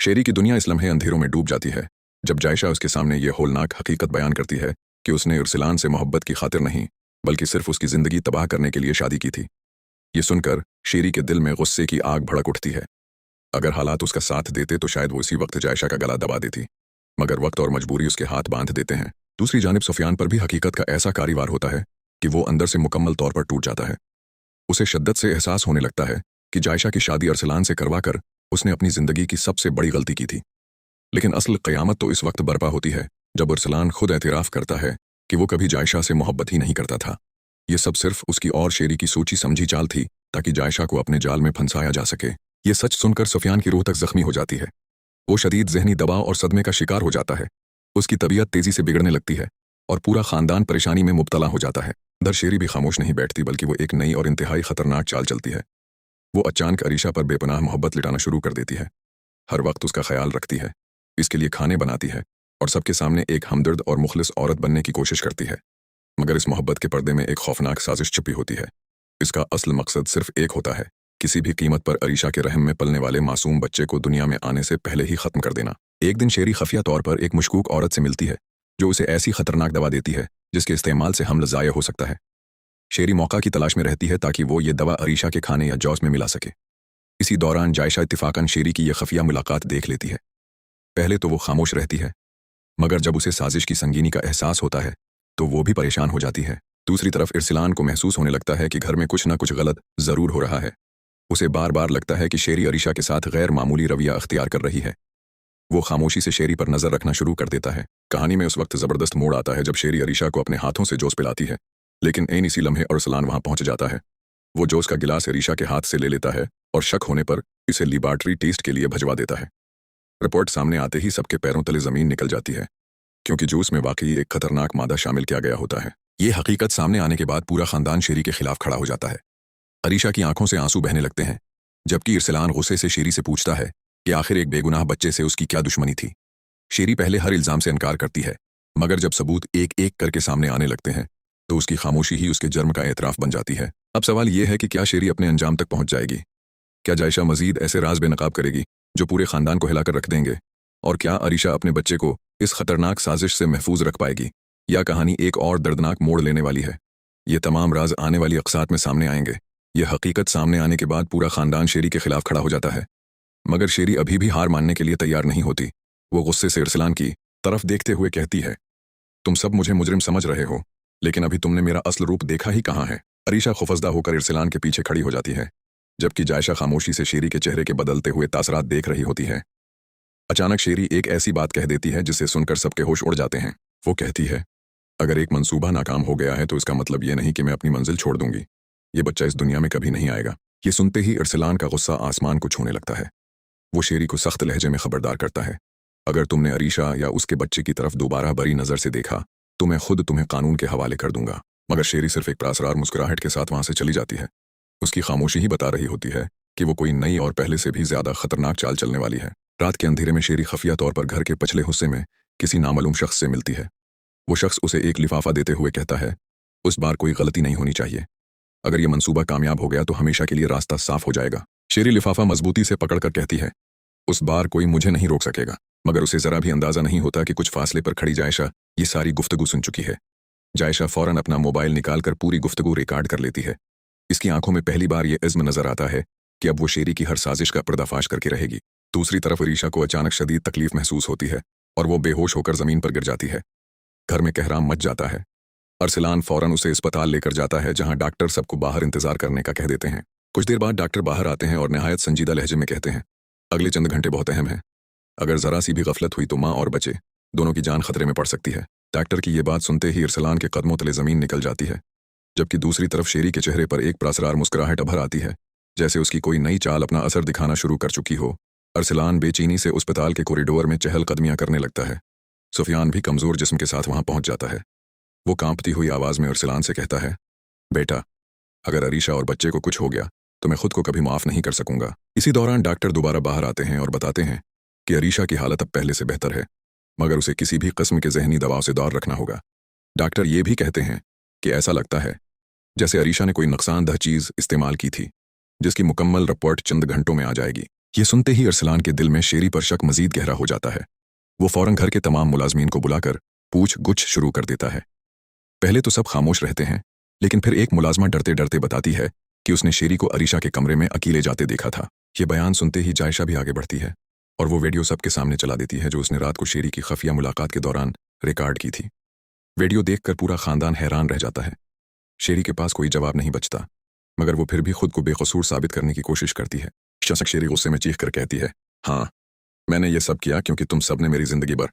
शेरी की दुनिया इस लम्हे अंधेरों में डूब जाती है जब जायशा उसके सामने ये होलनाक हकीकत बयान करती है कि उसने उर्सिलान से मोहब्बत की खातिर नहीं बल्कि सिर्फ उसकी जिंदगी तबाह करने के लिए शादी की थी। ये सुनकर शेरी के दिल में गुस्से की आग भड़क उठती है। अगर हालात उसका साथ देते तो शायद वो उसी वक्त जायशा का गला दबा देती, मगर वक्त और मजबूरी उसके हाथ बांध देते हैं। दूसरी जानिब सुफियान पर भी हकीकत का ऐसा कारीवार होता है कि वो अंदर से मुकम्मल तौर पर टूट जाता है। उसे शिद्दत से एहसास होने लगता है कि जायशा की शादी अरसलान से करवाकर उसने अपनी जिंदगी की सबसे बड़ी गलती की थी। लेकिन असल क़यामत तो इस वक्त बर्पा होती है जब अरसलान खुद एतराफ़ करता है कि वो कभी जायशा से मोहब्बत ही नहीं करता था। ये सब सिर्फ उसकी और शेरी की सोची समझी चाल थी ताकि जायशा को अपने जाल में फंसाया जा सके। ये सच सुनकर सुफियान की रूह तक जख्मी हो जाती है। वो शदीद जहनी दबाव और सदमे का शिकार हो जाता है। उसकी तबीयत तेजी से बिगड़ने लगती है और पूरा खानदान परेशानी में मुब्तला हो जाता है। दर शेरी भी खामोश नहीं बैठती बल्कि वो एक नई और इंतहाई खतरनाक चाल चलती है। वो अचानक अरीशा पर बेपनाह मोहब्बत लिटाना शुरू कर देती है। हर वक्त उसका ख्याल रखती है, इसके लिए खाने बनाती है और सबके सामने एक हमदर्द और मुखलिस औरत बनने की कोशिश करती है। मगर इस मोहब्बत के पर्दे में एक खौफनाक साजिश छुपी होती है। इसका असल मकसद सिर्फ एक होता है, किसी भी कीमत पर अरीशा के रहम में पलने वाले मासूम बच्चे को दुनिया में आने से पहले ही खत्म कर देना। एक दिन शेरी खफिया तौर पर एक मशकूक औरत से मिलती है जो उसे ऐसी खतरनाक दवा देती है जिसके इस्तेमाल से हमल ज़ाया हो सकता है। शेरी मौका की तलाश में रहती है ताकि वो ये दवा अरीशा के खाने या जौस में मिला सके। इसी दौरान जायशा इत्तिफाकन शेरी की यह खफिया मुलाकात देख लेती है। पहले तो वो खामोश रहती है, मगर जब उसे साजिश की संगीनी का एहसास होता है तो वो भी परेशान हो जाती है। दूसरी तरफ इरसिलान को महसूस होने लगता है कि घर में कुछ ना कुछ गलत ज़रूर हो रहा है। उसे बार बार लगता है कि शेरी अरीशा के साथ गैर मामूली रवैया अख्तियार कर रही है। वो खामोशी से शेरी पर नजर रखना शुरू कर देता है। कहानी में उस वक्त जबरदस्त मोड़ आता है जब शेरी अरीशा को अपने हाथों से जोश पिलाती है, लेकिन ऐन इसी लम्हे अरसलान वहां पहुंच जाता है। वो जोश का गिलास अरीशा के हाथ से ले लेता है और शक होने पर इसे लिबार्टरी टेस्ट के लिए भजवा देता है। रिपोर्ट सामने आते ही सबके पैरों तले जमीन निकल जाती है, क्योंकि जूस में वाकई एक खतरनाक मादा शामिल किया गया होता है। ये हकीकत सामने आने के बाद पूरा खानदान शेरी के खिलाफ खड़ा हो जाता है। अरीशा की आंखों से आंसू बहने लगते हैं, जबकि इरसलान गुस्से से शेरी से पूछता है कि आखिर एक बेगुनाह बच्चे से उसकी क्या दुश्मनी थी। शेरी पहले हर इल्जाम से इनकार करती है, मगर जब सबूत एक एक करके सामने आने लगते हैं तो उसकी खामोशी ही उसके जुर्म का एतराफ़ बन जाती है। अब सवाल यह है कि क्या शेरी अपने अंजाम तक पहुंच जाएगी? क्या जायशा मजीद ऐसे राज बेनकाब करेगी जो पूरे खानदान को हिलाकर रख देंगे? और क्या अरीशा अपने बच्चे को इस खतरनाक साजिश से महफूज रख पाएगी, या कहानी एक और दर्दनाक मोड़ लेने वाली है? ये तमाम राज आने वाली अक़सात में सामने आएंगे। यह हकीकत सामने आने के बाद पूरा खानदान शेरी के खिलाफ खड़ा हो जाता है, मगर शेरी अभी भी हार मानने के लिए तैयार नहीं होती। वो गुस्से से इरसलान की तरफ देखते हुए कहती है, तुम सब मुझे मुजरिम समझ रहे हो, लेकिन अभी तुमने मेरा असल रूप देखा ही कहाँ है। अरीशा खौफजदा होकर इरसलान के पीछे खड़ी हो जाती है, जबकि जायशा खामोशी से शेरी के चेहरे के बदलते हुए तासरात देख रही होती है। अचानक शेरी एक ऐसी बात कह देती है जिसे सुनकर सबके होश उड़ जाते हैं। वो कहती है, अगर एक मंसूबा नाकाम हो गया है तो इसका मतलब ये नहीं कि मैं अपनी मंजिल छोड़ दूंगी। ये बच्चा इस दुनिया में कभी नहीं आएगा। ये सुनते ही इरसलान का गुस्सा आसमान को छूने लगता है। वो शेरी को सख्त लहजे में खबरदार करता है, अगर तुमने अरीशा या उसके बच्चे की तरफ दोबारा बड़ी नज़र से देखा तो मैं खुद तुम्हें कानून के हवाले कर दूंगा। मगर शेरी सिर्फ एक प्रासरार मुस्कुराहट के साथ वहां से चली जाती है। उसकी खामोशी ही बता रही होती है कि वो कोई नई और पहले से भी ज्यादा खतरनाक चाल चलने वाली है। रात के अंधेरे में शेरी खफिया तौर पर घर के पिछले हिस्से में किसी नामालूम शख्स से मिलती है। वो शख्स उसे एक लिफाफा देते हुए कहता है, उस बार कोई गलती नहीं होनी चाहिए। अगर यह मंसूबा कामयाब हो गया तो हमेशा के लिए रास्ता साफ हो जाएगा। शेरी लिफाफा मजबूती से पकड़कर कहती है, उस बार कोई मुझे नहीं रोक सकेगा। मगर उसे जरा भी अंदाजा नहीं होता कि कुछ फासले पर खड़ी जायशा ये सारी गुफ्तगू सुन चुकी है। जायशा फौरन अपना मोबाइल निकालकर पूरी गुफ्तगू रिकॉर्ड कर लेती है। इसकी आंखों में पहली बार यह इज़्म नजर आता है कि अब वो शेरी की हर साजिश का पर्दाफाश करके रहेगी। दूसरी तरफ अरीशा को अचानक शदीद तकलीफ महसूस होती है और वो बेहोश होकर जमीन पर गिर जाती है। घर में कहराम मच जाता है। अरसलान फौरन उसे अस्पताल लेकर जाता है, जहां डॉक्टर सबको बाहर इंतजार करने का कह देते हैं। कुछ देर बाद डॉक्टर बाहर आते हैं और नहायत संजीदा लहजे में कहते हैं, अगले चंद घंटे बहुत अहम हैं। अगर जरा सी भी गफलत हुई तो माँ और बच्चे दोनों की जान खतरे में पड़ सकती है। डॉक्टर की ये बात सुनते ही इरसलान के कदमों तले जमीन निकल जाती है, जबकि दूसरी तरफ शेरी के चेहरे पर एक प्रासरार मुस्कुराहट उभर आती है, जैसे उसकी कोई नई चाल अपना असर दिखाना शुरू कर चुकी हो। अरसलान बेचैनी से अस्पताल के कॉरिडोर में चहलकदमियां करने लगता है। सुफियान भी कमजोर जिस्म के साथ वहां पहुंच जाता है। वो कांपती हुई आवाज में अरसलान से कहता है, बेटा, अगर अरीशा और बच्चे को कुछ हो गया तो मैं खुद को कभी माफ नहीं कर सकूंगा। इसी दौरान डॉक्टर दोबारा बाहर आते हैं और बताते हैं कि अरीशा की हालत अब पहले से बेहतर है, मगर उसे किसी भी किस्म के जहनी दबाव से दूर रखना होगा। डॉक्टर ये भी कहते हैं कि ऐसा लगता है जैसे अरीशा ने कोई नुकसानदह चीज इस्तेमाल की थी, जिसकी मुकम्मल रिपोर्ट चंद घंटों में आ जाएगी। ये सुनते ही अरसलान के दिल में शेरी पर शक मजीद गहरा हो जाता है। वो फौरन घर के तमाम मुलाजमीन को बुलाकर पूछ गुछ शुरू कर देता है। पहले तो सब खामोश रहते हैं, लेकिन फिर एक मुलाजमा डरते डरते बताती है कि उसने शेरी को अरीशा के कमरे में अकेले जाते देखा था। ये बयान सुनते ही जायशा भी आगे बढ़ती है और वो वीडियो सबके सामने चला देती है जो उसने रात को शेरी की खफिया मुलाकात के दौरान रिकॉर्ड की थी। वीडियो देखकर पूरा खानदान हैरान रह जाता है। शेरी के पास कोई जवाब नहीं बचता, मगर वो फिर भी खुद को बेकसूर साबित करने की कोशिश करती है। शशक शेरी गुस्से में चीख कर कहती है, हाँ, मैंने ये सब किया क्योंकि तुम सब ने मेरी जिंदगी भर